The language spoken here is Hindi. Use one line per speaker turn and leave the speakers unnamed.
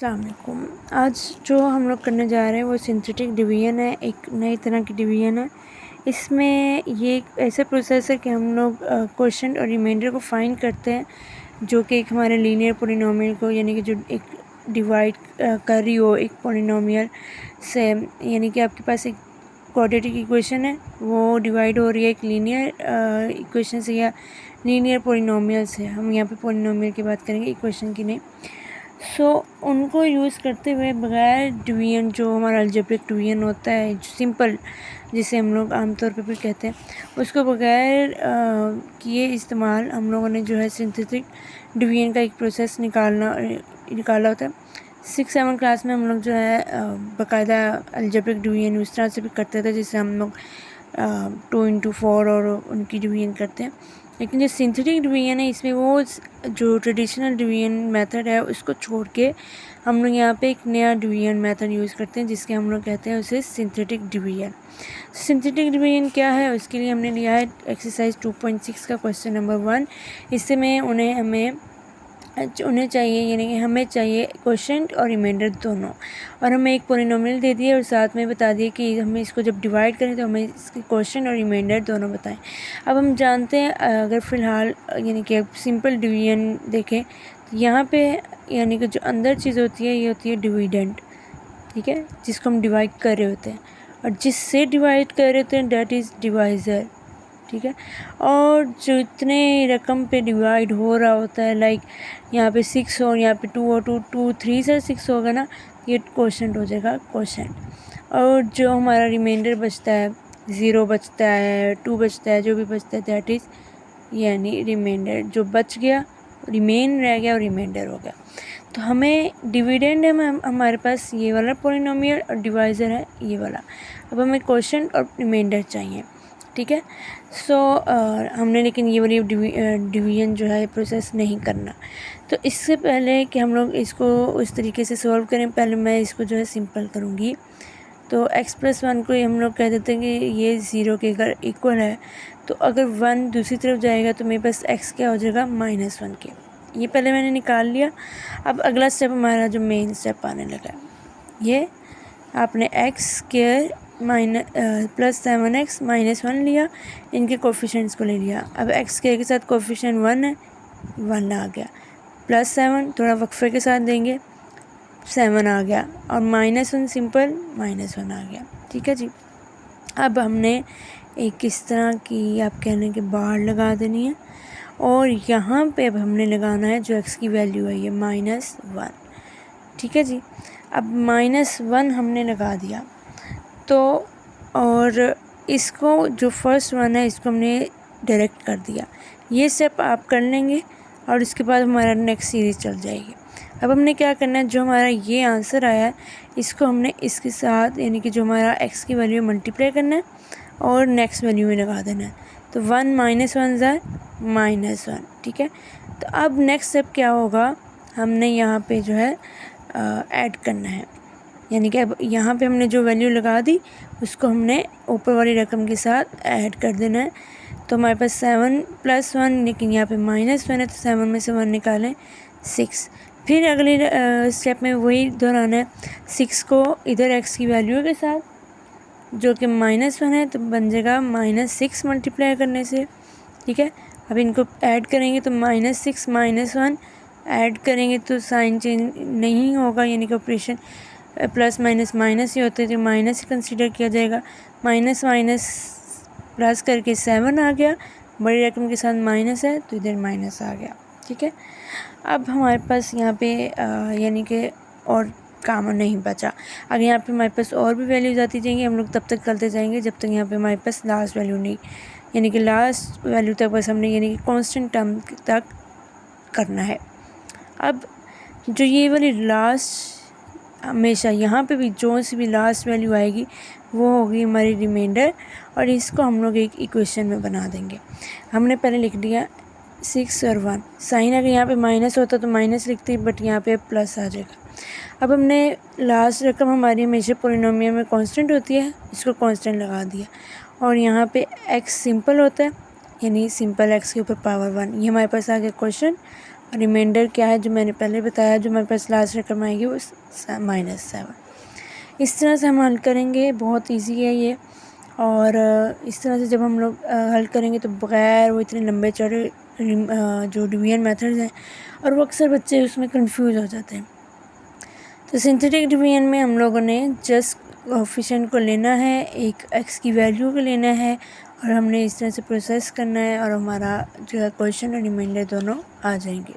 अस्सलाम वालेकुम। आज जो हम लोग करने जा रहे हैं वो सिंथेटिक डिवीजन है, एक नई तरह की डिवीजन है। इसमें ये एक ऐसा प्रोसेस है कि हम लोग क्वोशंट और रिमाइंडर को फाइंड करते हैं, जो कि एक हमारे लीनियर पोलिनोमियल को, यानी कि जो एक डिवाइड कर रही हो एक पोलिनोमियल से, यानी कि आपके पास एक क्वाड्रेटिक इक्वेशन है, वो डिवाइड हो रही है एक लीनियर इक्वेशन से या लीनियर पोलिनोमियल से। हम यहाँ पे पोलिनोमियल की बात करेंगे, इक्वेशन की नहीं। उनको यूज़ करते हुए बग़ैर डिवीजन, जो हमारा अलजेब्रिक डिवीजन होता है, जो सिंपल, जिसे हम लोग आमतौर पे भी कहते हैं, उसको बग़ैर किए इस्तेमाल हम लोगों ने जो है सिंथेटिक डिवीजन का एक प्रोसेस निकाला होता है। 6-7 क्लास में हम लोग जो है बाकायदा अलजेब्रिक डिवीजन उस तरह से भी करते थे जिससे हम लोग 2 into 4 और उनकी डिवीजन करते हैं। लेकिन जो सिंथेटिक डिवीजन है, इसमें वो जो ट्रेडिशनल डिवीजन मेथड है उसको छोड़ के हम लोग यहाँ पे एक नया डिवीजन मेथड यूज़ करते हैं, जिसके हम लोग कहते हैं उसे सिंथेटिक डिवीजन। सिंथेटिक डिवीजन क्या है, उसके लिए हमने लिया है एक्सरसाइज 2.6 का क्वेश्चन नंबर 1। इससे में उन्हें चाहिए, यानी कि हमें चाहिए क्वोशंट और रिमाइंडर दोनों, और हमें एक पोलिनोमियल दे दिया और साथ में बता दिए कि हमें इसको जब डिवाइड करें तो हमें इसके क्वोशंट और रिमाइंडर दोनों बताएं। अब हम जानते हैं, अगर फ़िलहाल यानी कि सिंपल डिवीजन देखें तो यहाँ पे यानी कि जो अंदर चीज़ होती है ये होती है डिविडेंड, ठीक है, जिसको हम डिवाइड कर रहे होते हैं, और जिससे डिवाइड कर रहे होते हैं डेट इज़ डिवाइज़र, ठीक है। और जो इतने रकम पे डिवाइड हो रहा होता है, लाइक यहाँ पे 6 हो, यहाँ पे 2 हो, 2 3 से 6 होगा ना, ये क्वोशंट हो जाएगा, क्वोशंट। और जो हमारा रिमाइंडर बचता है, 0 बचता है, 2 बचता है, जो भी बचता है दैट इज़ यानी रिमाइंडर। जो बच गया रिमेन रह गया और रिमाइंडर हो गया। तो हमें डिविडेंड है हमारे पास ये वाला पोलिनोमियल, और डिवाइज़र है ये वाला। अब हमें क्वोशंट और रिमाइंडर चाहिए, ठीक है। हमने लेकिन ये वाली डिवीजन जो है प्रोसेस नहीं करना। तो इससे पहले कि हम लोग इसको उस तरीके से सॉल्व करें, पहले मैं इसको जो है सिंपल करूँगी। तो x+1 को हम लोग कह देते हैं कि ये 0 के अगर इक्वल है, तो अगर 1 दूसरी तरफ जाएगा तो मेरे पास x क्या हो जाएगा, -1 के। ये पहले मैंने निकाल लिया। अब अगला स्टेप हमारा जो मेन स्टेप आने लगा, ये आपने x² +7x -1 लिया, इनके कोफिशिएंट्स को ले लिया। अब x² के साथ कोफिशिएंट 1 है, 1 आ गया, +7 थोड़ा वक्फे के साथ देंगे, 7 आ गया, और -1 सिंपल -1 आ गया, ठीक है जी। अब हमने एक इस तरह की, आप कहने के बाहर लगा देनी है, और यहाँ पे अब हमने लगाना है जो x की वैल्यू है, ये -1, ठीक है जी। अब -1 हमने लगा दिया, तो और इसको जो फर्स्ट वन है इसको हमने डायरेक्ट कर दिया। ये स्टेप आप कर लेंगे और इसके बाद हमारा नेक्स्ट सीरीज़ चल जाएगी। अब हमने क्या करना है, जो हमारा ये आंसर आया है इसको हमने इसके साथ, यानी कि जो हमारा x की वैल्यू मल्टीप्लाई करना है और नेक्स्ट वैल्यू में लगा देना है। तो 1 -1 -1, ठीक है। तो अब नेक्स्ट स्टेप क्या होगा, हमने यहाँ पे जो है ऐड करना है, यानी कि अब यहाँ पे हमने जो वैल्यू लगा दी उसको हमने ऊपर वाली रकम के साथ ऐड कर देना है। तो हमारे पास 7 + 1, लेकिन यहाँ पे -1 है, तो 7 में से 1 निकालें, 6। फिर अगले स्टेप में वही दोहराना है, 6 को इधर x की वैल्यू के साथ जो कि -1 है, तो बन जाएगा -6 मल्टीप्लाई करने से, ठीक है। अब इनको ऐड करेंगे तो -6 -1 ऐड करेंगे तो साइन चेंज नहीं होगा, यानी कि ऑपरेशन प्लस माइनस माइनस ही होते थे, माइनस ही कंसीडर किया जाएगा। माइनस माइनस प्लस करके 7 आ गया, बड़ी रकम के साथ माइनस है तो इधर माइनस आ गया, ठीक है। अब हमारे पास यहाँ पे यानी कि और काम नहीं बचा। अगर यहाँ पे हमारे पास और भी वैल्यूज आती जाएंगी, हम लोग तब तक करते जाएंगे जब तक यहाँ पे हमारे पास लास्ट वैल्यू नहीं, यानी कि लास्ट वैल्यू तक बस हमने यानी कि कांस्टेंट टर्म तक करना है। अब जो ये वाली लास्ट, हमेशा यहाँ पे भी जो सी भी लास्ट वैल्यू आएगी वो होगी हमारी रिमाइंडर, और इसको हम लोग एक इक्वेशन में बना देंगे। हमने पहले लिख दिया 6 और 1, साइन अगर यहाँ पे माइनस होता तो माइनस लिखते, बट यहाँ पे प्लस आ जाएगा। अब हमने लास्ट रकम हमारी हमेशा पोलिनोमियल में कांस्टेंट होती है, इसको कांस्टेंट लगा दिया, और यहाँ पे x सिंपल होता है, यानी सिंपल x के ऊपर पावर 1, ये हमारे पास आ गया क्वेश्चन, रिमाइंडर क्या है जो मैंने पहले बताया, जो हमारे पास लास्ट रकम आएगी वो -7। इस तरह से हम हल करेंगे, बहुत इजी है ये। और इस तरह से जब हम लोग हल करेंगे तो बग़ैर वो इतने लंबे चौड़े जो डिवीजन मेथड्स हैं, और वो अक्सर बच्चे उसमें कंफ्यूज हो जाते हैं। तो सिंथेटिक डिवीजन में हम लोगों ने जस्ट कोएफिशिएंट को लेना है, एक एक्स की वैल्यू को लेना है, और हमने इस तरह से प्रोसेस करना है, और हमारा जो है क्वेश्चन और रिमाइंडर दोनों आ जाएंगे।